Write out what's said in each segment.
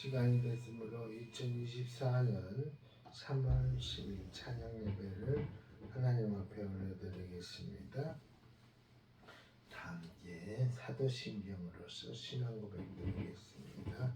시간이 됐으므로 2024년 3월 10일 찬양 예배를 하나님 앞에 올려드리겠습니다. 다 함께 사도신경으로서 신앙 고백드리겠습니다.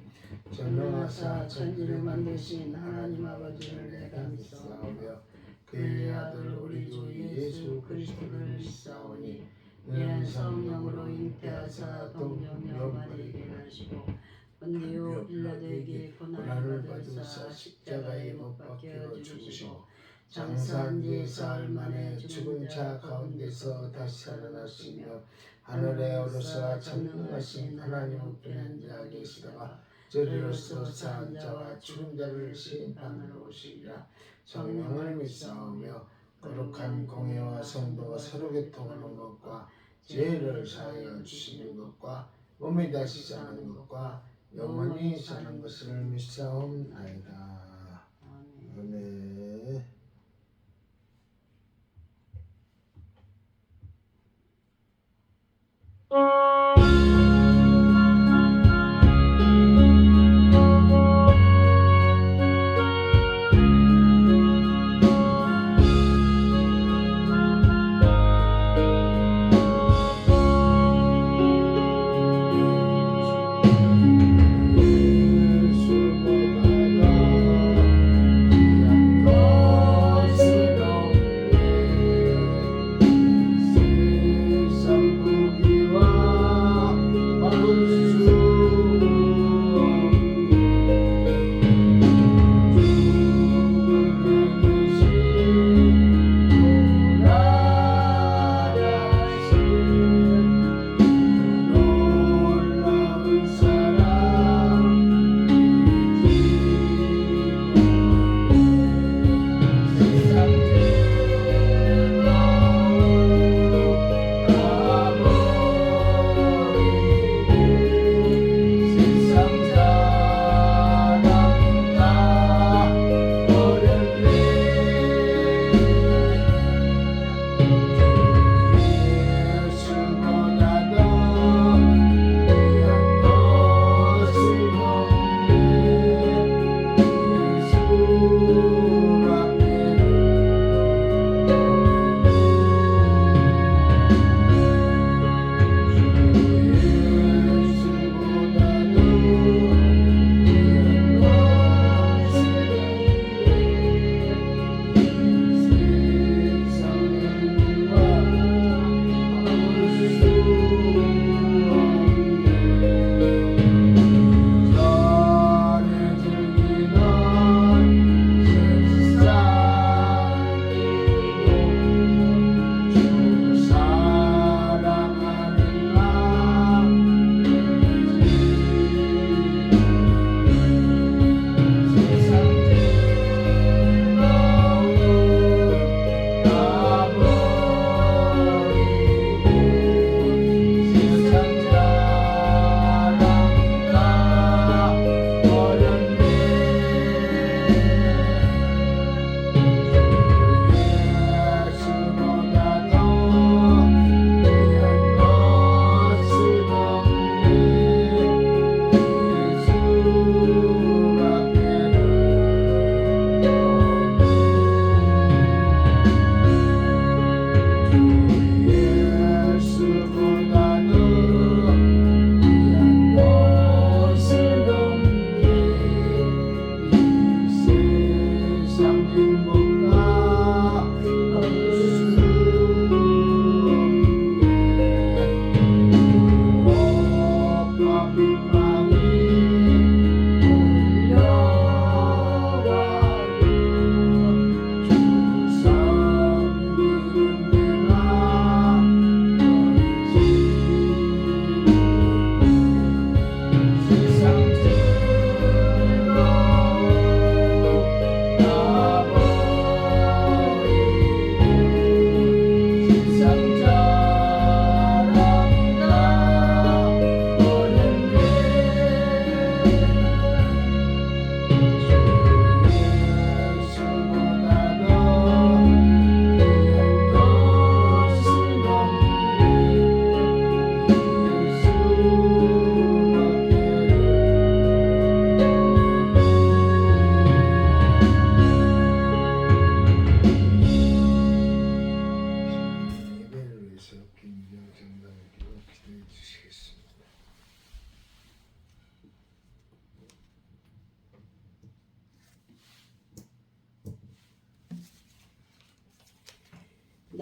전능하사 천지를 만드신 하나님 아버지를 내가 믿사오며 그의 아들 우리 주 예수 그리스도를 믿사오니 이는 성령으로 잉태하사 동정녀 마리아에게 나시고 본디오 빌라도에게 고난을 받으사 십자가에 못 박혀 죽으시고 장사한 지 사흘 만에 죽은 자 가운데서 다시 살아나시며 하늘에 오르사 전능하신 하나님 우편한 자 계시다가 저리로서 산 자와 죽은 자를 심판하러 오시리라. 성령을 믿사오며 거룩한 공회와 성도가 서로 교통하는 것과 죄를 사하여 주시는 것과 몸이 다시 사는 것과 영원히 사는 것을 믿사옵나이다. 아멘.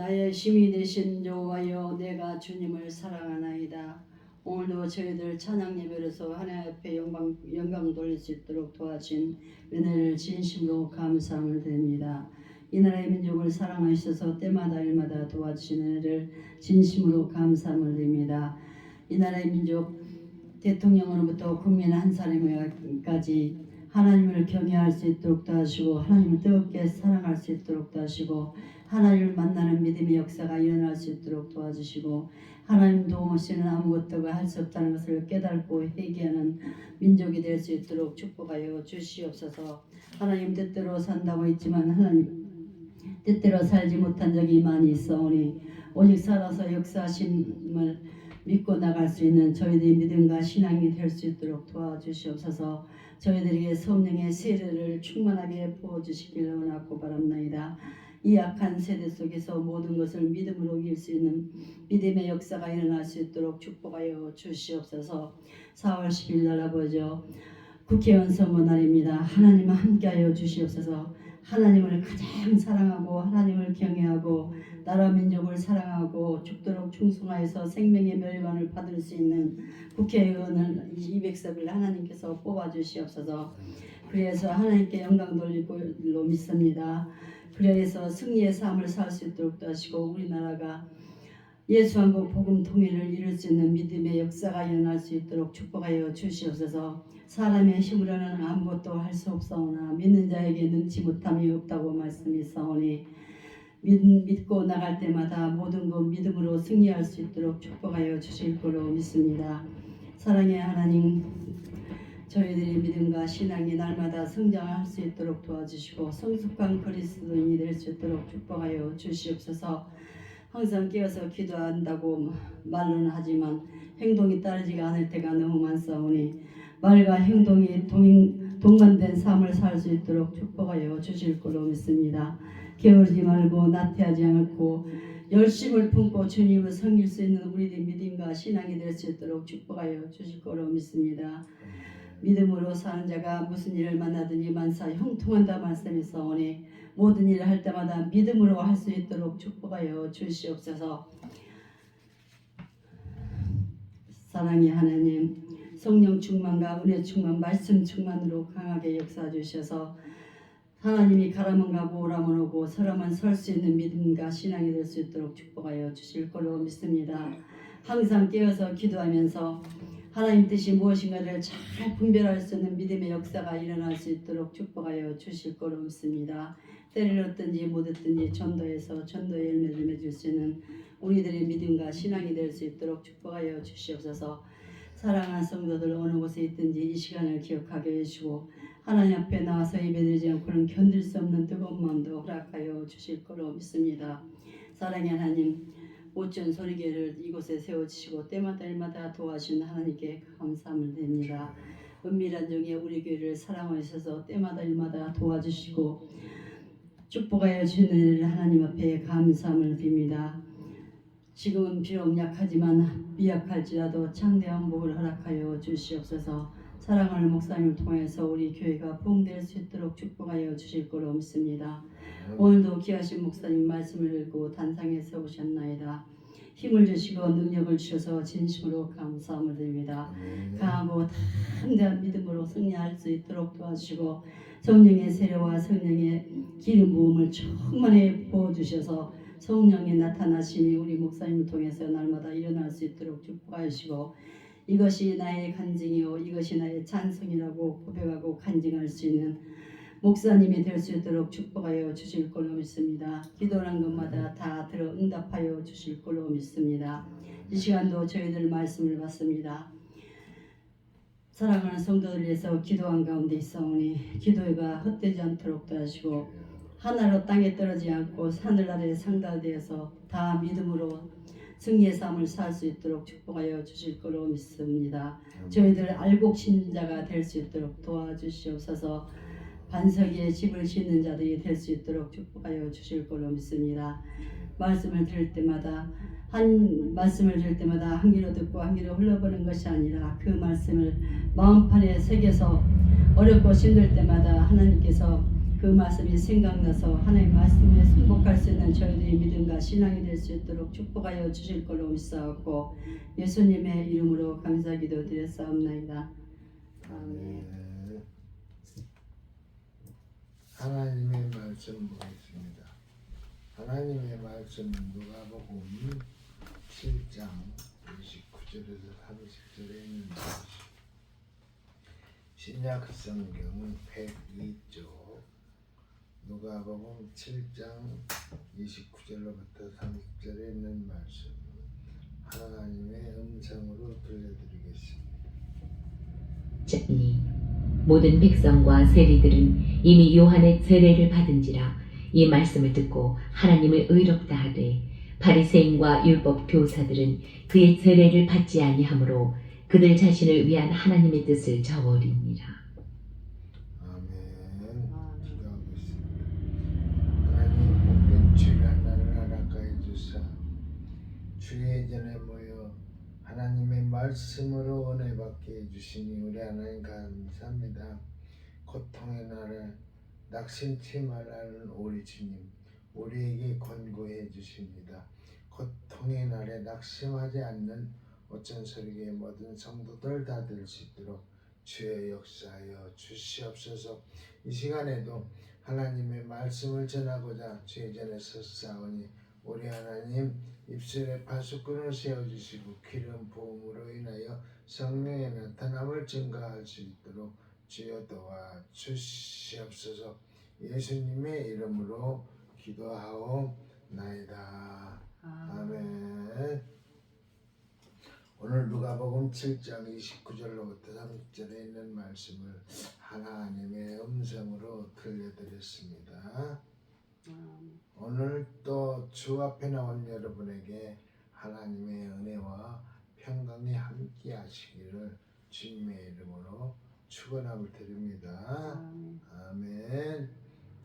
나의 힘이 되신 여호와여, 내가 주님을 사랑하나이다. 오늘도 저희들 찬양 예배로서 하나님 앞에 영광 돌릴 수 있도록 도와주신 은혜를 진심으로 감사함을 드립니다. 이 나라의 민족을 사랑하셔서 때마다 일마다 도와주신 은혜를 진심으로 감사함을 드립니다. 이 나라의 민족 대통령으로부터 국민 한 사람까지 하나님을 경외할 수 있도록 도와주시고 하나님을 뜨겁게 사랑할 수 있도록 도와주시고 하나님을 만나는 믿음의 역사가 일어날 수 있도록 도와주시고 하나님 도움 없이는 아무것도 할 수 없다는 것을 깨닫고 회개하는 민족이 될 수 있도록 축복하여 주시옵소서. 하나님 뜻대로 산다고 했지만 하나님 뜻대로 살지 못한 적이 많이 있어오니 오직 살아서 역사하심을 믿고 나갈 수 있는 저희들의 믿음과 신앙이 될 수 있도록 도와주시옵소서. 저희들에게 성령의 세례를 충만하게 부어주시길 원하고 바랍나이다. 이 악한 세대 속에서 모든 것을 믿음으로 이길 수 있는 믿음의 역사가 일어날 수 있도록 축복하여 주시옵소서. 4월 10일 날 아버지여, 국회의원 선거 날입니다. 하나님과 함께하여 주시옵소서. 하나님을 가장 사랑하고 하나님을 경외하고 나라 민족을 사랑하고 죽도록 충성하여서 생명의 멸관을 받을 수 있는 국회의원을 200석을 하나님께서 뽑아주시옵소서. 그래서 하나님께 영광 돌리고 믿습니다. 그래서 승리의 삶을 살 수 있도록 하시고 우리나라가 예수왕국 복음 통일을 이룰 수 있는 믿음의 역사가 일어날 수 있도록 축복하여 주시옵소서. 사람의 힘으로는 아무것도 할 수 없사오나 믿는 자에게 능치 못함이 없다고 말씀하사오니 믿고 나갈 때마다 모든 것 믿음으로 승리할 수 있도록 축복하여 주실 거로 믿습니다. 사랑의 하나님, 저희들의 믿음과 신앙이 날마다 성장할 수 있도록 도와주시고 성숙한 그리스도인이 될 수 있도록 축복하여 주시옵소서. 항상 깨어서 기도한다고 말로는 하지만 행동이 따르지가 않을 때가 너무 많사오니 말과 행동이 동반된 삶을 살 수 있도록 축복하여 주실 거로 믿습니다. 게으르지 말고 나태하지 않고 열심을 품고 주님을 섬길 수 있는 우리들의 믿음과 신앙이 될 수 있도록 축복하여 주실 거로 믿습니다. 믿음으로 사는 자가 무슨 일을 만나든지 만사 형통한다 말씀했사오니 모든 일을 할 때마다 믿음으로 할 수 있도록 축복하여 주시옵소서. 사랑의 하나님, 성령 충만과 은혜 충만, 말씀 충만으로 강하게 역사해 주셔서 하나님이 가라면 가고 오라면 오고 서라면 설 수 있는 믿음과 신앙이 될 수 있도록 축복하여 주실 거로 믿습니다. 항상 깨어서 기도하면서 하나님 뜻이 무엇인가를 잘 분별할 수 있는 믿음의 역사가 일어날 수 있도록 축복하여 주실 거로 믿습니다. 때를 얻든지 못 얻든지 전도해서 전도의 열매를 맺을 수 있는 우리들의 믿음과 신앙이 될 수 있도록 축복하여 주시옵소서. 사랑하는 성도들 어느 곳에 있든지 이 시간을 기억하게 해주시고 하나님 앞에 나와서 예배드리지 않고는 견딜 수 없는 뜨거운 마음도 허락하여 주실 거로 믿습니다. 사랑의 하나님, 오천 소리개를 이곳에 세워주시고 때마다 일마다 도와주시는 하나님께 감사함을 드립니다. 은밀한 중에 우리 교회를 사랑하셔서 때마다 일마다 도와주시고 축복하여 주시는 하나님 앞에 감사함을 드립니다. 지금은 비록 약하지만 미약할지라도 창대한 복을 허락하여 주시옵소서. 사랑하는 목사님을 통해서 우리 교회가 부흥될 수 있도록 축복하여 주실 거로 믿습니다. 오늘도 귀하신 목사님 말씀을 읽고 단상에 서오셨나이다. 힘을 주시고 능력을 주셔서 진심으로 감사함을 드립니다. 강하고 담대한 믿음으로 승리할 수 있도록 도와주시고 성령의 세례와 성령의 기름 부음을 충만히 부어주셔서 성령의 나타나심이 우리 목사님을 통해서 날마다 일어날 수 있도록 축복하시고 이것이 나의 간증이요 이것이 나의 찬송이라고 고백하고 간증할 수 있는 목사님이 될 수 있도록 축복하여 주실 걸로 믿습니다. 기도하는 것마다 다 들어 응답하여 주실 걸로 믿습니다. 이 시간도 저희들 말씀을 받습니다. 사랑하는 성도들 위해서 기도한 가운데 있사오니 기도가 헛되지 않도록 도와주시고 하나로 땅에 떨어지지 않고 하늘 아래 상달되어서 다 믿음으로 승리의 삶을 살 수 있도록 축복하여 주실 거로 믿습니다. 저희들 알곡 신자가 될 수 있도록 도와주시옵소서. 반석에 집을 짓는 자들이 될 수 있도록 축복하여 주실 거로 믿습니다. 말씀을 들을 때마다 한 귀로 듣고 한 귀로 흘러보는 것이 아니라 그 말씀을 마음판에 새겨서 어렵고 힘들 때마다 하나님께서 그 말씀이 생각나서 하나님 말씀에 승복할 수 있는 저희들의 믿음과 신앙이 될 수 있도록 축복하여 주실 걸로 믿사옵고 예수님의 이름으로 감사기도 드렸사옵나이다. 아멘. 아멘. 하나님의 말씀 보겠습니다. 하나님의 말씀은 누가복음 7장 29절에서 30절에 있는 것이 신약 성경 102쪽 누가복음 7장 29절로부터 30절에 있는 말씀 하나님의 음성으로 들려드리겠습니다. 니 모든 백성과 세리들은 이미 요한의 세례를 받은지라 이 말씀을 듣고 하나님을 의롭다 하되 바리새인과 율법 교사들은 그의 세례를 받지 아니하므로 그들 자신을 위한 하나님의 뜻을 저버리니라. 아멘. 기도하고 있습니다. 하나님 복된 주일한 날을 허락하여 주사 주의 전에 모여 하나님의 말씀으로 은혜 받게 해주시니 우리 하나님 감사합니다. 고통의 날에 낙심치 말라는 우리 주님 우리에게 권고해 주십니다. 고통의 날에 낙심하지 않는 오천설교의 모든 성도들 다 될 수 있도록 주의 역사하여 주시옵소서. 이 시간에도 하나님의 말씀을 전하고자 주의 전에 섰사오니 우리 하나님 입술에 파수꾼을 세워주시고 기름 부음으로 인하여 성령의 나타남을 증가할 수 있도록 주여 도와 주시옵소서. 예수님의 이름으로 기도하옵나이다. 아멘. 오늘 누가복음 7장 29절로부터 30절에 있는 말씀을 하나님의 음성으로 들려드렸습니다. 오늘 또 주 앞에 나온 여러분에게 하나님의 은혜와 평강이 함께 하시기를 주님의 이름으로 축원함을 드립니다. 아멘.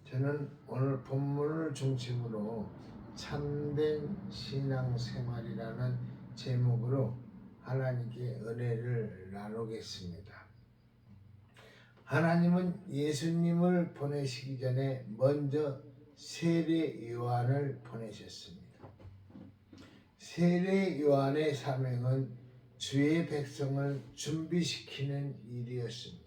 저는 오늘 본문을 중심으로 참된 신앙생활이라는 제목으로 하나님께 은혜를 나누겠습니다. 하나님은 예수님을 보내시기 전에 먼저 세례 요한을 보내셨습니다. 세례 요한의 사명은 주의 백성을 준비시키는 일이었습니다.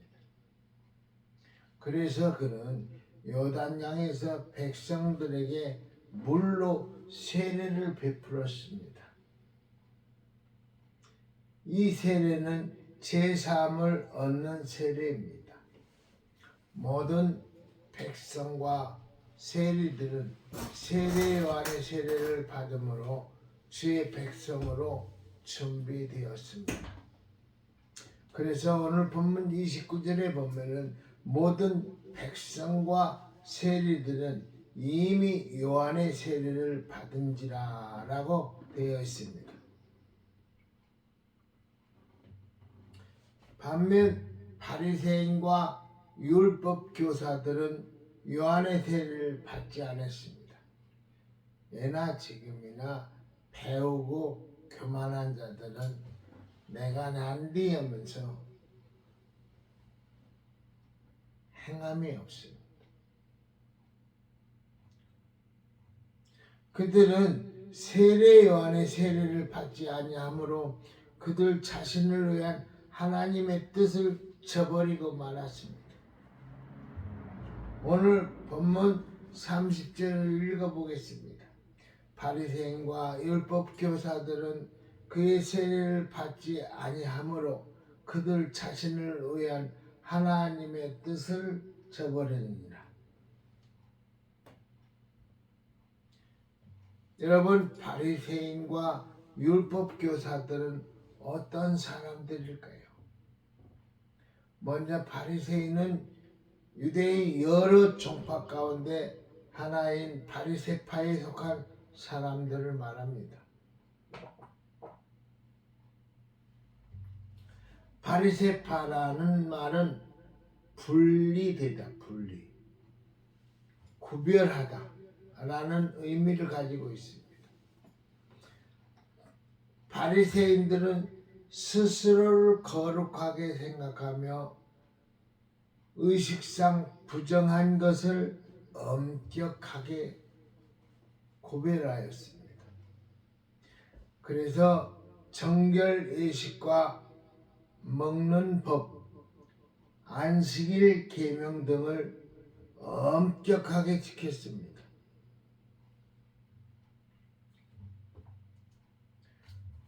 그래서 그는 요단강에서 백성들에게 물로 세례를 베풀었습니다. 이 세례는 제3을 얻는 세례입니다. 모든 백성과 세리들은 세례 요한의 세례를 받음으로 주의 백성으로 준비되었습니다. 그래서 오늘 본문 29절에 보면은 모든 백성과 세리들은 이미 요한의 세례를 받은지라 라고 되어 있습니다. 반면 바리새인과 율법 교사들은 요한의 세례를 받지 않았습니다. 예나 지금이나 배우고 교만한 자들은 내가 난디 하면서 행함이 없습니다. 그들은 세례 요한의 세례를 받지 아니하므로 그들 자신을 위한 하나님의 뜻을 저버리고 말았습니다. 오늘 본문 30절을 읽어보겠습니다. 바리새인과 율법 교사들은 그의 세례를 받지 아니하므로 그들 자신을 위한 하나님의 뜻을 저버리니라. 여러분, 바리새인과 율법 교사들은 어떤 사람들일까요? 먼저 바리새인은 유대의 여러 종파 가운데 하나인 바리새파에 속한 사람들을 말합니다. 바리새파라는 말은 분리되다, 구별하다 라는 의미를 가지고 있습니다. 바리새인들은 스스로를 거룩하게 생각하며 의식상 부정한 것을 엄격하게 고별하였습니다. 그래서 정결 예식과 먹는 법, 안식일 계명 등을 엄격하게 지켰습니다.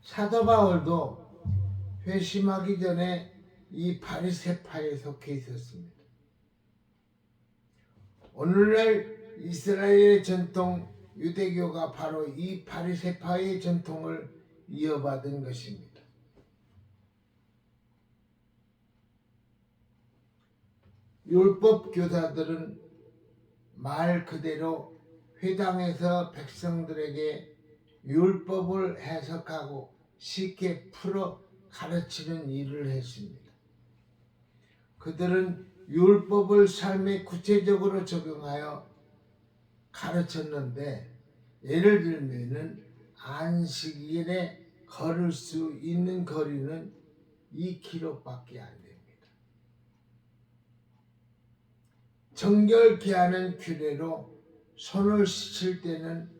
사도 바울도 회심하기 전에 이 바리새파에 속해 있었습니다. 오늘날 이스라엘의 전통 유대교가 바로 이 바리새파의 전통을 이어받은 것입니다. 율법 교사들은 말 그대로 회당에서 백성들에게 율법을 해석하고 쉽게 풀어 가르치는 일을 했습니다. 그들은 율법을 삶에 구체적으로 적용하여 가르쳤는데, 예를 들면은 안식일에 걸을 수 있는 거리는 2km밖에 안 됩니다. 정결케 하는 규례로 손을 씻을 때는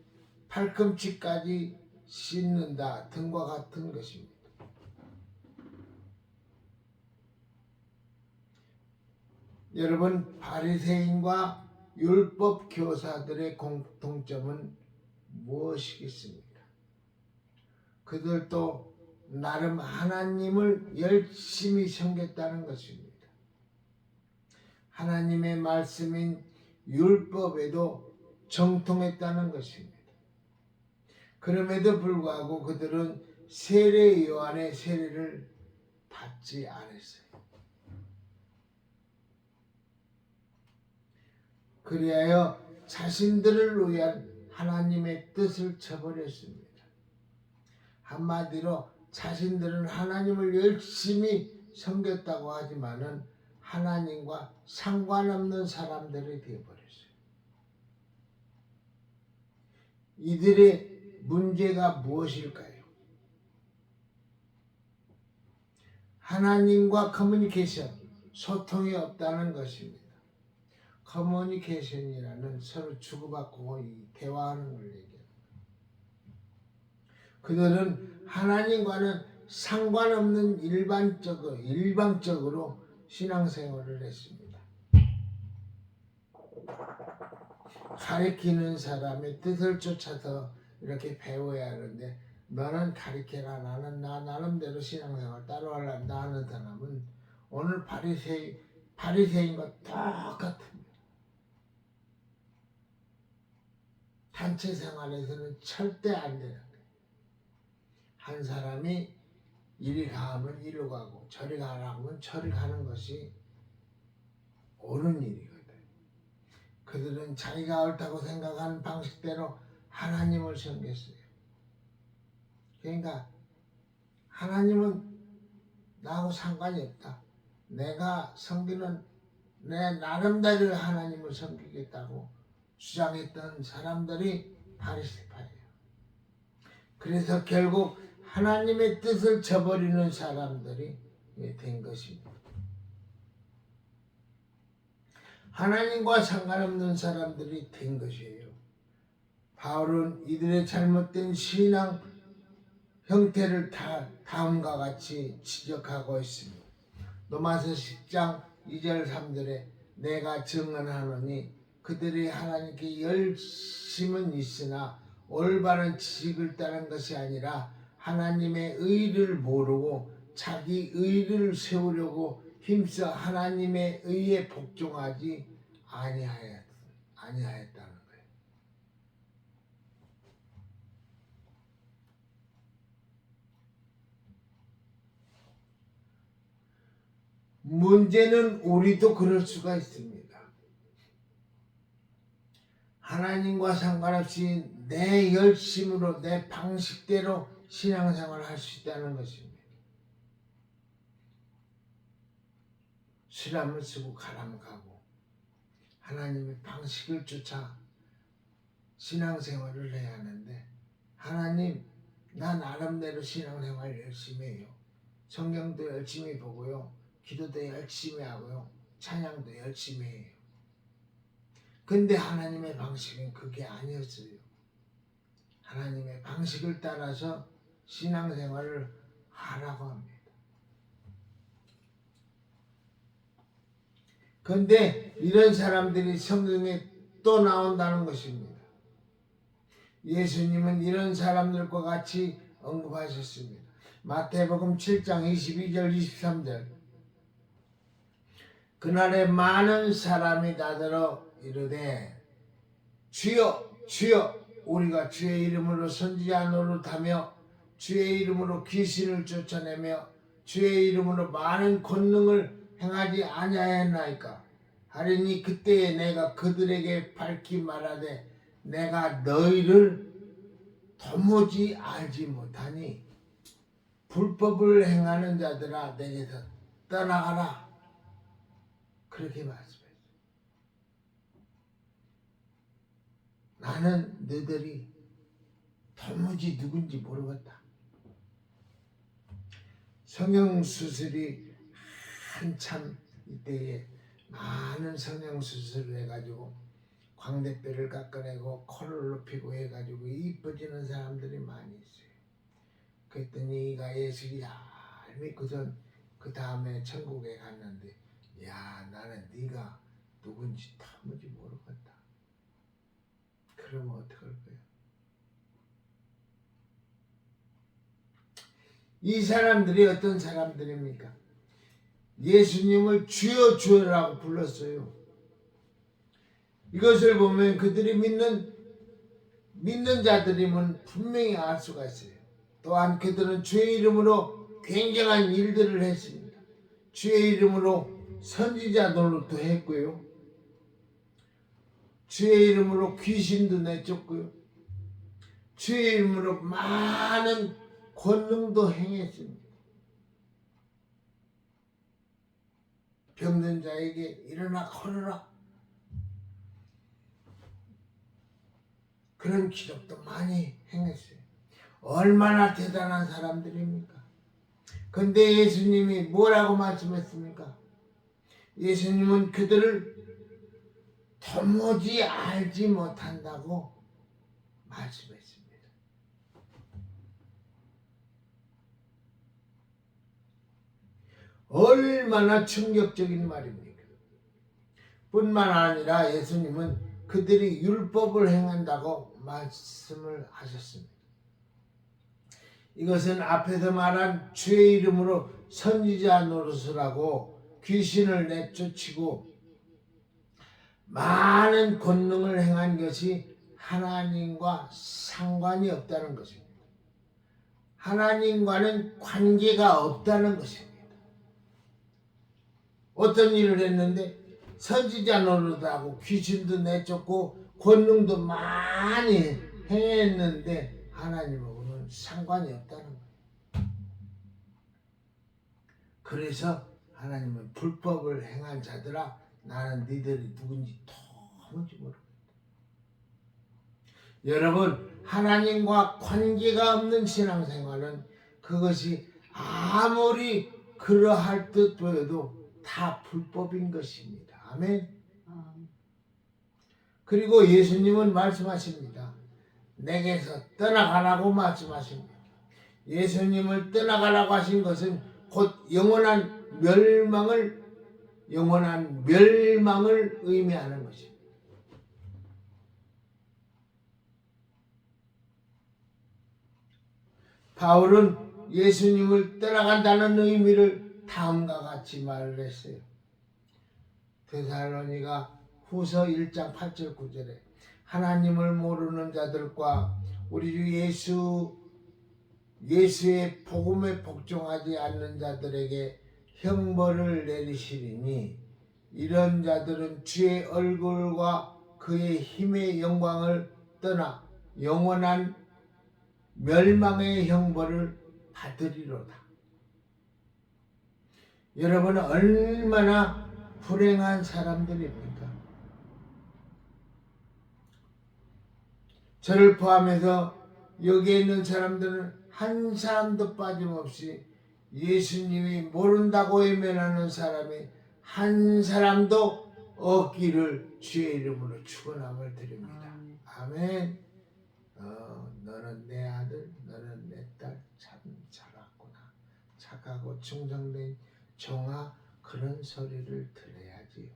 팔꿈치까지 씻는다 등과 같은 것입니다. 여러분, 바리새인과 율법 교사들의 공통점은 무엇이겠습니까? 그들도 나름 하나님을 열심히 섬겼다는 것입니다. 하나님의 말씀인 율법에도 정통했다는 것입니다. 그럼에도 불구하고 그들은 세례 요한의 세례를 받지 않았어요. 그리하여 자신들을 위한 하나님의 뜻을 저버렸습니다. 한마디로 자신들은 하나님을 열심히 섬겼다고 하지만은 하나님과 상관없는 사람들이 되어버렸어요. 이들의 문제가 무엇일까요? 하나님과 커뮤니케이션, 소통이 없다는 것입니다. 커뮤니케이션이라는 서로 주고받고 대화하는 걸 얘기합니다. 그들은 하나님과는 상관없는 일방적으로 신앙생활을 했습니다. 가르치는 사람의 뜻을 쫓아서 이렇게 배워야 하는데, 너는 가르쳐라, 나는 나 나름대로 신앙생활 따로 하려다 하는 사람은 오늘 바리새인과 똑같습니다. 단체 생활에서는 절대 안 되는 거예요. 한 사람이 이리 가면 이리로 가고 저리 가라면 저리 가는 것이 옳은 일이거든. 그들은 자기가 옳다고 생각하는 방식대로 하나님을 섬겼어요. 그러니까 하나님은 나하고 상관이 없다. 내가 섬기는 내 나름대로 하나님을 섬기겠다고 주장했던 사람들이 바리새파예요. 그래서 결국 하나님의 뜻을 저버리는 사람들이 된 것입니다. 하나님과 상관없는 사람들이 된 것이에요. 바울은 이들의 잘못된 신앙 형태를 다음과 같이 지적하고 있습니다. 로마서 10장 2절 3절에 내가 증언하노니 그들이 하나님께 열심은 있으나 올바른 지식을 따른 것이 아니라 하나님의 의를 모르고 자기 의를 세우려고 힘써 하나님의 의에 복종하지 아니하였다는 거예요. 문제는 우리도 그럴 수가 있습니다. 하나님과 상관없이 내 열심으로 내 방식대로 신앙생활을 할 수 있다는 것입니다. 쓰라면 쓰고 가라면 가고 하나님의 방식을 쫓아 신앙생활을 해야 하는데, 하나님 나 나름대로 신앙생활 열심히 해요. 성경도 열심히 보고요. 기도도 열심히 하고요. 찬양도 열심히 해요. 근데 하나님의 방식은 그게 아니었어요. 하나님의 방식을 따라서 신앙생활을 하라고 합니다. 근데 이런 사람들이 성경에 또 나온다는 것입니다. 예수님은 이런 사람들과 같이 언급하셨습니다. 마태복음 7장 22절 23절 그날에 많은 사람이 나더러 이르되 주여 주여 우리가 주의 이름으로 선지자 노릇하며 주의 이름으로 귀신을 쫓아내며 주의 이름으로 많은 권능을 행하지 아니하였나이까 하리니 그때에 내가 그들에게 밝히 말하되 내가 너희를 도무지 알지 못하니 불법을 행하는 자들아 내게서 떠나가라. 그렇게 말씀했어요. 나는 너희들이 도무지 누군지 모르겠다. 성형수술이 한참 이때에 많은 성형수술을 해가지고 광대뼈를 깎아내고 코를 높이고 해가지고 이뻐지는 사람들이 많이 있어요. 그랬더니 이가 예수를 잘 믿고선 그 다음에 천국에 갔는데 야 나는 네가 누군지 도무지 모르겠다. 그러면 어떡할 거야? 이 사람들이 어떤 사람들입니까? 예수님을 주여 주여라고 불렀어요. 이것을 보면 그들이 믿는 자들이면 분명히 알 수가 있어요. 또한 그들은 주의 이름으로 굉장한 일들을 했습니다. 주의 이름으로 선지자 노릇도 했고요. 주의 이름으로 귀신도 내쫓고요. 주의 이름으로 많은 권능도 행했습니다. 병든 자에게 일어나 걸어라. 그런 기적도 많이 행했어요. 얼마나 대단한 사람들입니까? 근데 예수님이 뭐라고 말씀했습니까? 예수님은 그들을 도무지 알지 못한다고 말씀했습니다. 얼마나 충격적인 말입니까? 뿐만 아니라 예수님은 그들이 율법을 행한다고 말씀을 하셨습니다. 이것은 앞에서 말한 주의 이름으로 선지자 노릇을 하고 귀신을 내쫓고 많은 권능을 행한 것이 하나님과 상관이 없다는 것입니다. 하나님과는 관계가 없다는 것입니다. 어떤 일을 했는데 선지자 노릇하고 귀신도 내쫓고 권능도 많이 행했는데 하나님하고는 상관이 없다는 거예요. 그래서 하나님은 불법을 행한 자들아 나는 너희들이 누군지 도무지 모르겠다. 여러분 하나님과 관계가 없는 신앙생활은 그것이 아무리 그러할 듯 보여도 다 불법인 것입니다. 아멘. 그리고 예수님은 말씀하십니다. 내게서 떠나가라고 말씀하십니다. 예수님을 떠나가라고 하신 것은 곧 영원한 멸망을 의미하는 것입니다. 바울은 예수님을 떠나간다는 의미를 다음과 같이 말을 했어요. 데살로니가 후서 1장 8절 9절에 하나님을 모르는 자들과 우리 주 예수의 복음에 복종하지 않는 자들에게 형벌을 내리시리니 이런 자들은 주의 얼굴과 그의 힘의 영광을 떠나 영원한 멸망의 형벌을 받으리로다. 여러분은 얼마나 불행한 사람들입니까? 저를 포함해서 여기에 있는 사람들은 한 사람도 빠짐없이 예수님이 모른다고 외면하는 사람이 한 사람도 없기를 주의 이름으로 축원함을 드립니다. 아멘. 너는 내 아들, 너는 내 딸 참 잘왔구나. 착하고 충성된 종아, 그런 소리를 들어야지요.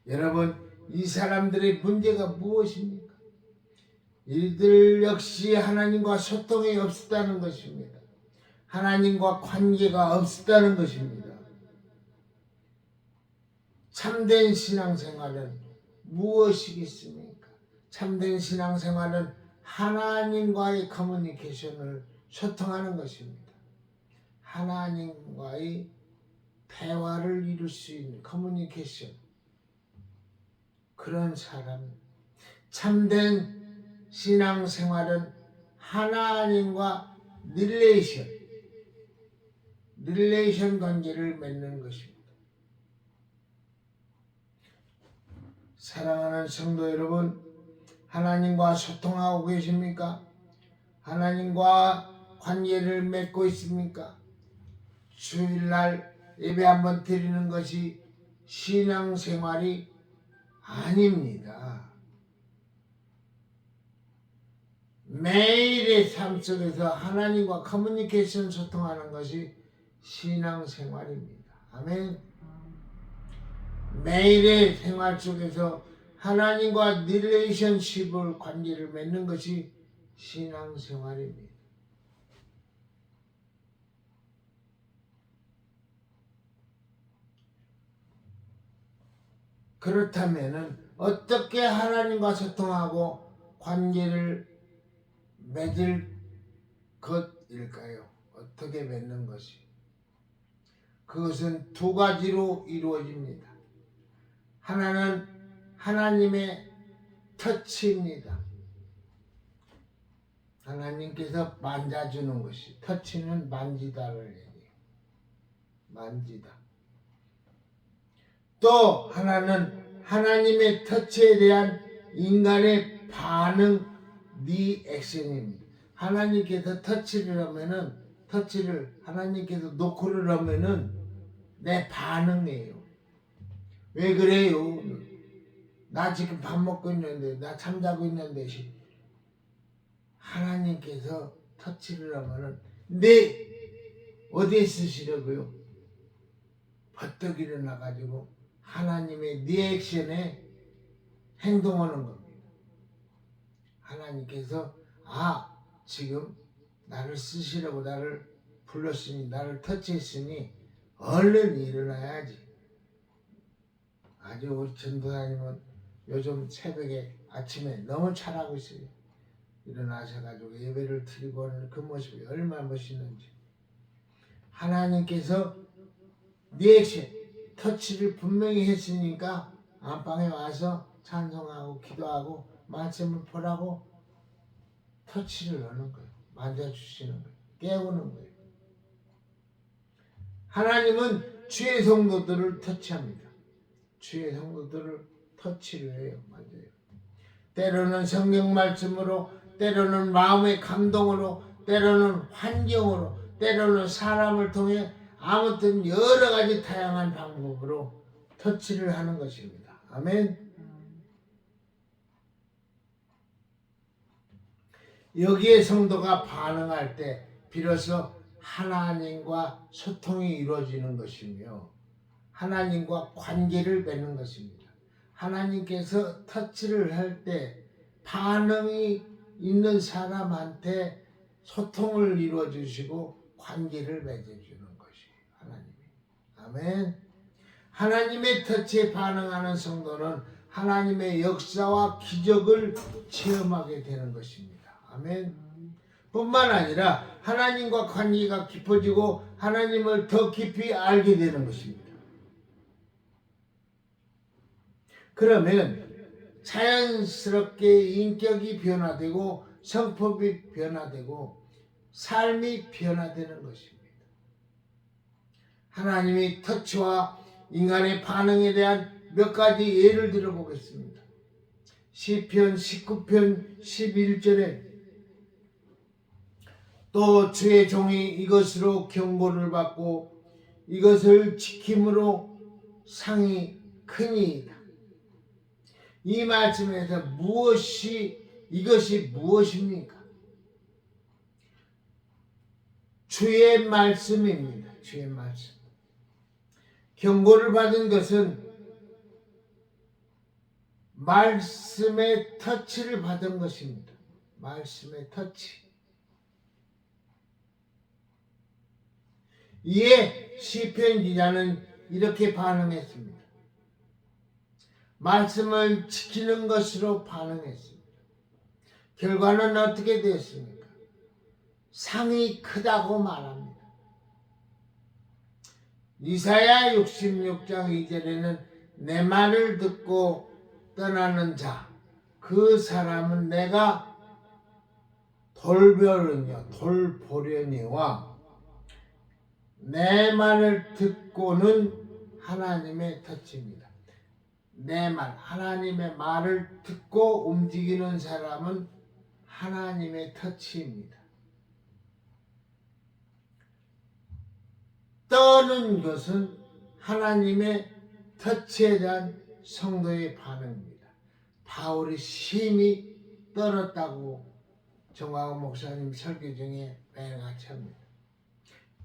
여러분, 이 사람들의 문제가 무엇입니까? 이들 역시 하나님과 소통이 없었다는 것입니다. 하나님과 관계가 없었다는 것입니다. 참된 신앙생활은 무엇이겠습니까? 참된 신앙생활은 하나님과의 커뮤니케이션을 소통하는 것입니다. 하나님과의 대화를 이룰 수 있는 커뮤니케이션, 그런 사람. 참된 신앙생활은 하나님과 릴레이션 관계를 맺는 것입니다. 사랑하는 성도 여러분, 하나님과 소통하고 계십니까? 하나님과 관계를 맺고 있습니까? 주일날 예배 한번 드리는 것이 신앙생활이 아닙니다. 매일의 삶 속에서 하나님과 커뮤니케이션 소통하는 것이 신앙생활입니다. 아멘. 매일의 생활 속에서 하나님과 릴레이션십을 관계를 맺는 것이 신앙생활입니다. 그렇다면 어떻게 하나님과 소통하고 관계를 맺을 것일까요? 어떻게 맺는 것이? 그것은 두 가지로 이루어집니다. 하나는 하나님의 터치입니다. 하나님께서 만져주는 것이, 터치는 만지다를 얘기해요. 만지다. 또 하나는 하나님의 터치에 대한 인간의 반응, 리액션입니다. 하나님께서 터치를 하면은, 터치를 하나님께서 노크를 하면은 내 반응이에요. 왜 그래요? 나 지금 밥 먹고 있는데, 나 잠자고 있는데, 하나님께서 터치를 하면은 내 어디에 쓰시려고요? 버떡 일어나가지고 하나님의 리액션에 행동하는 겁니다. 하나님께서 지금 나를 쓰시려고 나를 불렀으니, 나를 터치했으니 얼른 일어나야지. 아주 우리 전도사님은 요즘 새벽에 아침에 너무 잘하고 있어요. 일어나셔가지고 예배를 드리고 하는 그 모습이 얼마나 멋있는지. 하나님께서 리액션, 터치를 분명히 했으니까 안방에 와서 찬송하고 기도하고 말씀을 보라고 터치를 하는 거예요. 만져주시는 거예요. 깨우는 거예요. 하나님은 주의 성도들을 터치합니다. 주의 성도들을 터치를 해요. 만져요. 때로는 성경 말씀으로, 때로는 마음의 감동으로, 때로는 환경으로, 때로는 사람을 통해, 아무튼 여러 가지 다양한 방법으로 터치를 하는 것입니다. 아멘. 여기에 성도가 반응할 때 비로소 하나님과 소통이 이루어지는 것이며 하나님과 관계를 맺는 것입니다. 하나님께서 터치를 할 때 반응이 있는 사람한테 소통을 이루어 주시고 관계를 맺어주는 것이 하나님이. 아멘. 하나님의 터치에 반응하는 성도는 하나님의 역사와 기적을 체험하게 되는 것입니다. 아멘. 뿐만 아니라 하나님과 관계가 깊어지고 하나님을 더 깊이 알게 되는 것입니다. 그러면 자연스럽게 인격이 변화되고 성품이 변화되고 삶이 변화되는 것입니다. 하나님의 터치와 인간의 반응에 대한 몇 가지 예를 들어보겠습니다. 시편 19편 11절에 또 주의 종이 이것으로 경고를 받고 이것을 지킴으로 상이 크니이다. 이 말씀에서 이것이 무엇입니까? 주의 말씀입니다. 주의 말씀. 경고를 받은 것은 말씀의 터치를 받은 것입니다. 말씀의 터치. 이에 시편 기자는 이렇게 반응했습니다. 말씀을 지키는 것으로 반응했습니다. 결과는 어떻게 되었습니까? 상이 크다고 말합니다. 이사야 66장 2절에는 내 말을 듣고 떠나는 자, 그 사람은 내가 돌보려니와 내 말을 듣고는 하나님의 터치입니다. 내 말, 하나님의 말을 듣고 움직이는 사람은 하나님의 터치입니다. 떠는 것은 하나님의 터치에 대한 성도의 반응입니다. 바울이 심히 떨었다고 정광훈 목사님 설교 중에 매일 같이 합니다.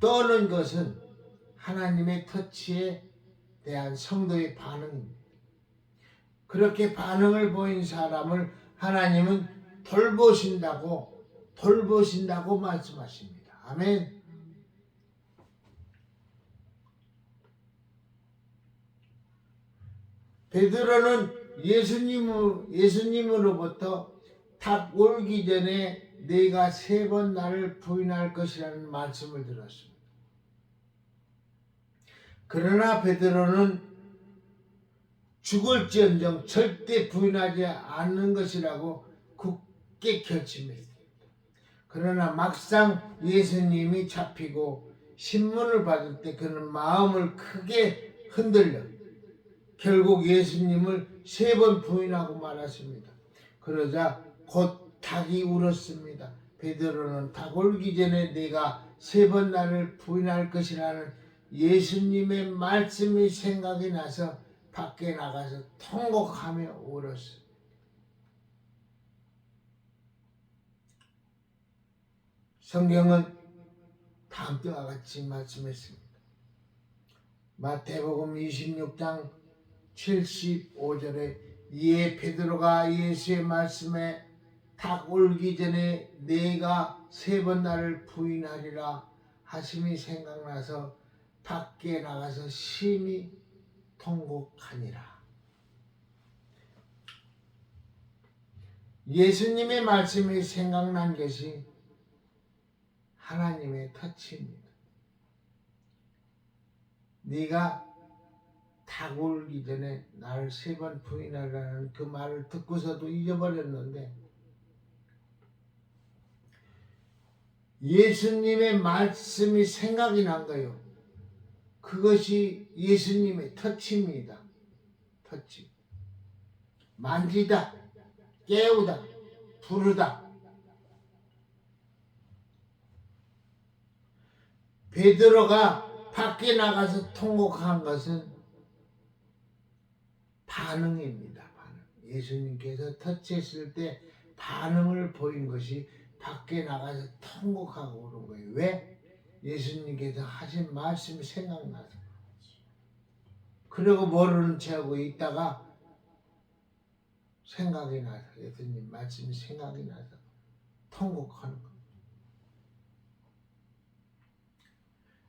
떠는 것은 하나님의 터치에 대한 성도의 반응입니다. 그렇게 반응을 보인 사람을 하나님은 돌보신다고 말씀하십니다. 아멘. 베드로는 예수님으로부터 탑 올기 전에 네가 3번 나를 부인할 것이라는 말씀을 들었습니다. 그러나 베드로는 죽을지언정 절대 부인하지 않는 것이라고 굳게 결심했습니다. 그러나 막상 예수님이 잡히고 신문을 받을 때 그는 마음을 크게 흔들려 결국 예수님을 3번 부인하고 말았습니다. 그러자 곧 닭이 울었습니다. 베드로는 닭 울기 전에 네가 3번 나를 부인할 것이라는 예수님의 말씀이 생각이 나서 밖에 나가서 통곡하며 울었습니다. 성경은 다음 때와 같이 말씀했습니다. 마태복음 26장 75절에 이에 베드로가 예수의 말씀에 닭 울기 전에 네가 3번 나를 부인하리라 하심이 생각나서 밖에 나가서 심히 통곡하니라. 예수님의 말씀이 생각난 것이 하나님의 터치입니다. 네가 닭 울기 전에 나를 3번 부인하라는 그 말을 듣고서도 잊어버렸는데 예수님의 말씀이 생각이 난 거예요. 그것이 예수님의 터치입니다. 터치. 만지다, 깨우다, 부르다. 베드로가 밖에 나가서 통곡한 것은 반응입니다. 반응. 예수님께서 터치했을 때 반응을 보인 것이 밖에 나가서 통곡하고 그런 거예요. 왜? 예수님께서 하신 말씀이 생각나서. 그리고 모르는 채하고 있다가 생각이 나서 예수님 말씀이 생각이 나서 통곡하는 거예요.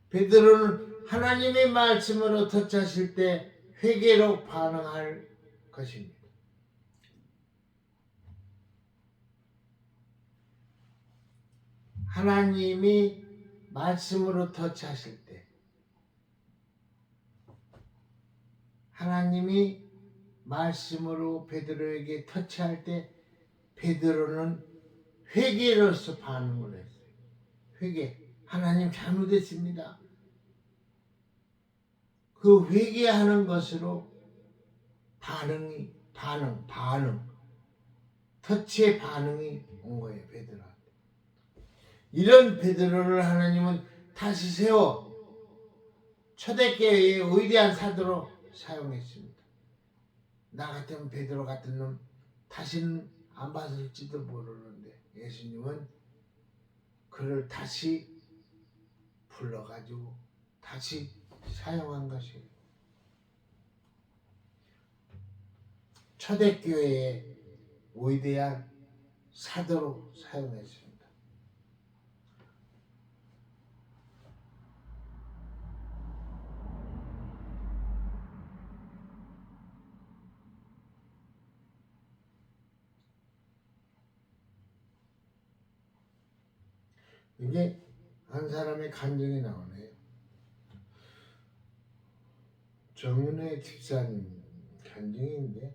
베드로는 하나님의 말씀으로 터치하실 때 회개로 반응할 것입니다. 하나님이 말씀으로 터치하실 때 하나님이 말씀으로 베드로에게 터치할 때 베드로는 회개로서 반응을 했어요. 회개. 하나님 잘못했습니다. 그 회개하는 것으로 반응. 터치의 반응이 온 거예요. 베드로한테. 이런 베드로를 하나님은 다시 세워 초대교회의 위대한 사도로 사용했습니다. 나 같은 베드로 같은 놈 다시는 안 봤을지도 모르는데 예수님은 그를 다시 불러가지고 다시 사용한 것이에요. 초대교회의 위대한 사도로 사용했습니다. 이게 한 사람의 간증이 나오네요. 정윤회 집사님 간증인데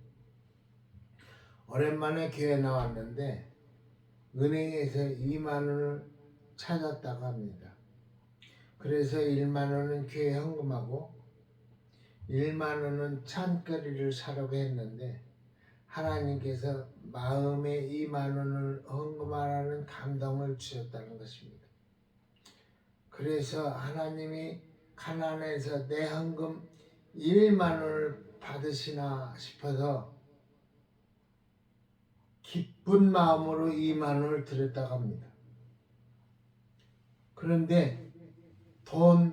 오랜만에 교회 나왔는데 은행에서 2만 원을 찾았다고 합니다. 그래서 1만 원은 교회 헌금하고 1만 원은 찬거리를 사려고 했는데 하나님께서 마음에 2만 원을 헌금하라는 감동을 주셨다는 것입니다. 그래서 하나님이 가난해서 내 헌금 1만 원을 받으시나 싶어서 기쁜 마음으로 2만 원을 드렸다고 합니다. 그런데 돈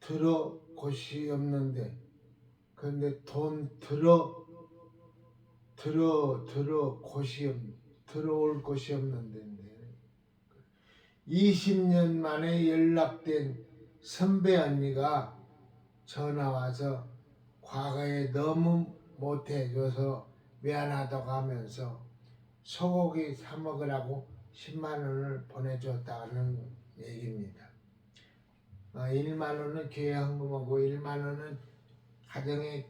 들어 곳이 없는데 그런데 돈 들어올 곳이 없는데 20년 만에 연락된 선배 언니가 전화 와서 과거에 너무 못해줘서 미안하다고 하면서 소고기 사 먹으라고 10만 원을 보내줬다는 얘기입니다. 1만 원은 교회 헌금하고 1만 원은 가정에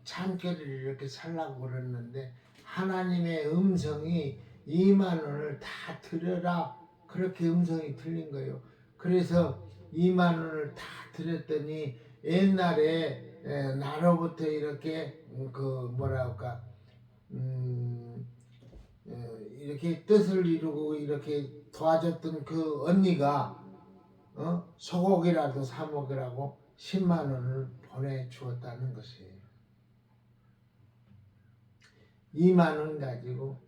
찬거리를 이렇게 살라고 그랬는데 하나님의 음성이 2만 원을 다 드려라 그렇게 음성이 들린 거예요. 그래서 2만 원을 다 드렸더니 옛날에 나로부터 이렇게 이렇게 뜻을 이루고 이렇게 도와줬던 그 언니가 소고기라도 사 먹으라고 10만 원을 보내주었다는 것이에요. 2만 원 가지고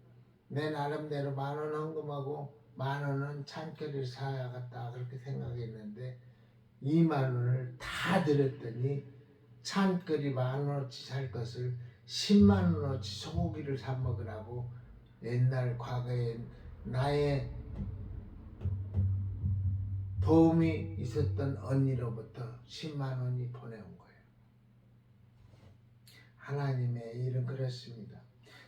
내 나름대로 1만 원 헌금하고 1만 원은 찬거리를 사야겠다 그렇게 생각했는데 2만 원을 다 드렸더니 찬거리 1만 원어치 살 것을 10만 원어치 소고기를 사 먹으라고 옛날 과거에 나의 도움이 있었던 언니로부터 10만 원이 보내온 거예요. 하나님의 일은 그렇습니다.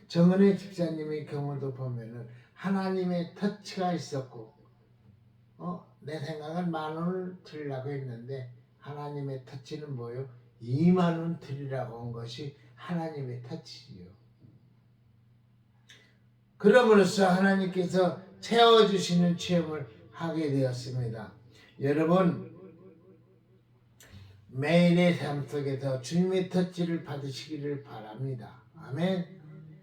정은혜 집사님의 경우도 보면은 하나님의 터치가 있었고 내 생각은 1만 원을 드리려고 했는데 하나님의 터치는 뭐예요? 2만 원 드리라고 한 것이 하나님의 터치지요. 그러므로써 하나님께서 채워주시는 체험을 하게 되었습니다. 여러분 매일의 삶 속에서 주님의 터치를 받으시기를 바랍니다. 아멘.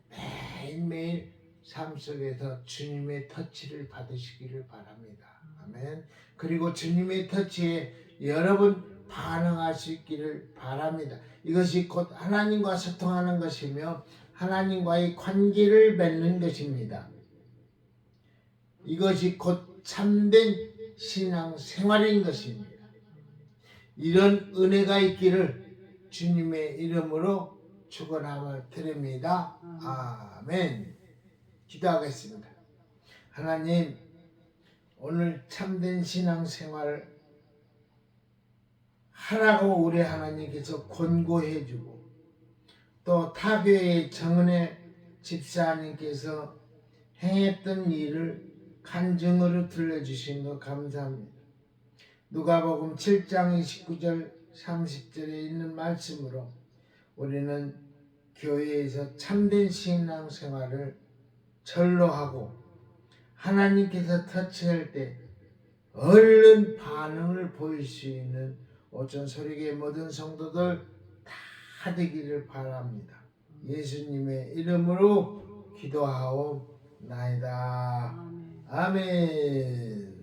매일매일 삶 속에서 주님의 터치를 받으시기를 바랍니다. 아멘. 그리고 주님의 터치에 여러분 반응하시기를 바랍니다. 이것이 곧 하나님과 소통하는 것이며 하나님과의 관계를 맺는 것입니다. 이것이 곧 참된 신앙 생활인 것입니다. 이런 은혜가 있기를 주님의 이름으로 축원함을 드립니다. 아멘. 기도하겠습니다. 하나님, 오늘 참된 신앙 생활 하라고 우리 하나님께서 권고해 주고 또 타교의 정은혜 집사님께서 행했던 일을 간증으로 들려주신 것 감사합니다. 누가복음 7장 29절 30절에 있는 말씀으로 우리는 교회에서 참된 신앙생활을 전로하고 하나님께서 터치할 때 얼른 반응을 보일 수 있는 오전 소리의 모든 성도들 다 되기를 바랍니다. 예수님의 이름으로 기도하옵나이다. 아멘.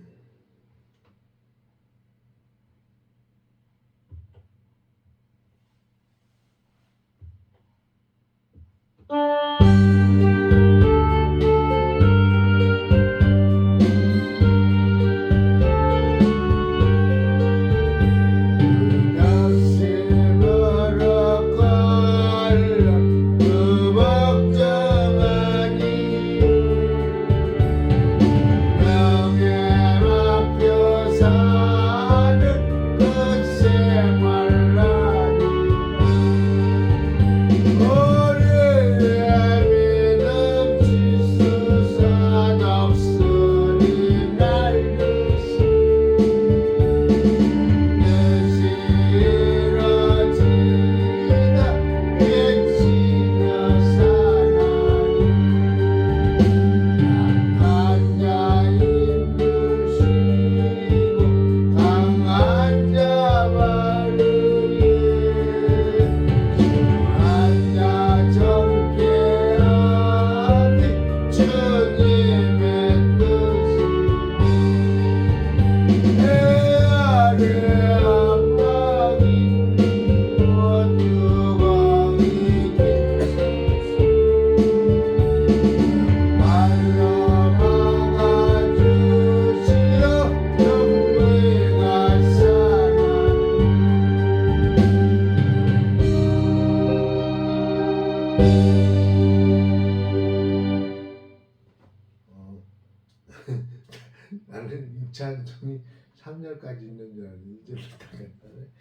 난 종이 3절까지 있는 줄 알았는데 2절로 다 갔다네.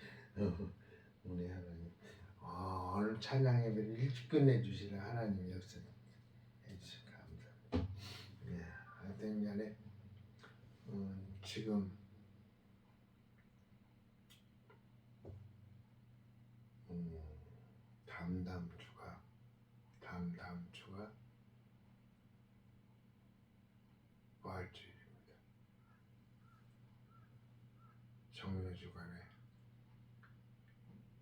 우리 하나님. 오늘 찬양 예배를 일찍 끝내주시는 하나님 역사 해주셔서 감사합니다. 예, 하여튼 간에 지금 다음 주가 부활주일입니다. 정묘주간에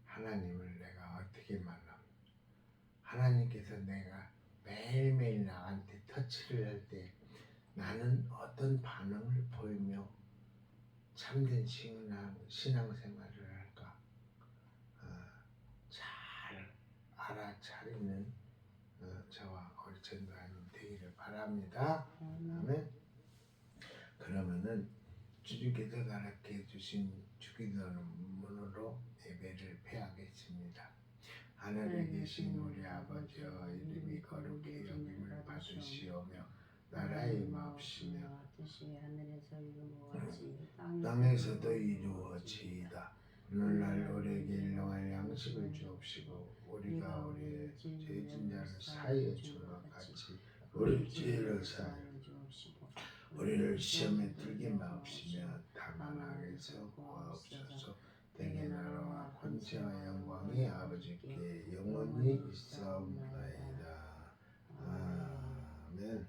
하나님을 내가 어떻게 만납니까? 하나님께서 내가 매일매일 나한테 터치를 할 때 나는 어떤 반응을 보이며 참된 신앙생활을 할까? 잘 알아차리는 저와 우리 전도사님 되기를 바랍니다. 아멘. 그러면은 주님께서 가르쳐 주신 주기도문으로 예배를 폐하겠습니다. 하늘에 계신 우리 아버지여, 이름이 거룩히 여김을 받으시오며 나라의 마옵시며 뜻이 하늘에서 이루어지 땅에서도 이루어지이다. 오늘날 우리에게 일용할 양식을 주옵시고 우리가 우리의 죄진 자를 사하여 준 것 같이 우리 죄를 사하여 주옵시고 우리를 시험에 들게 마옵시며 다만 악에서 구하옵소서. 대개 나라와 권세와 영광이 아버지께 영원히 있사옵나이다. 아멘.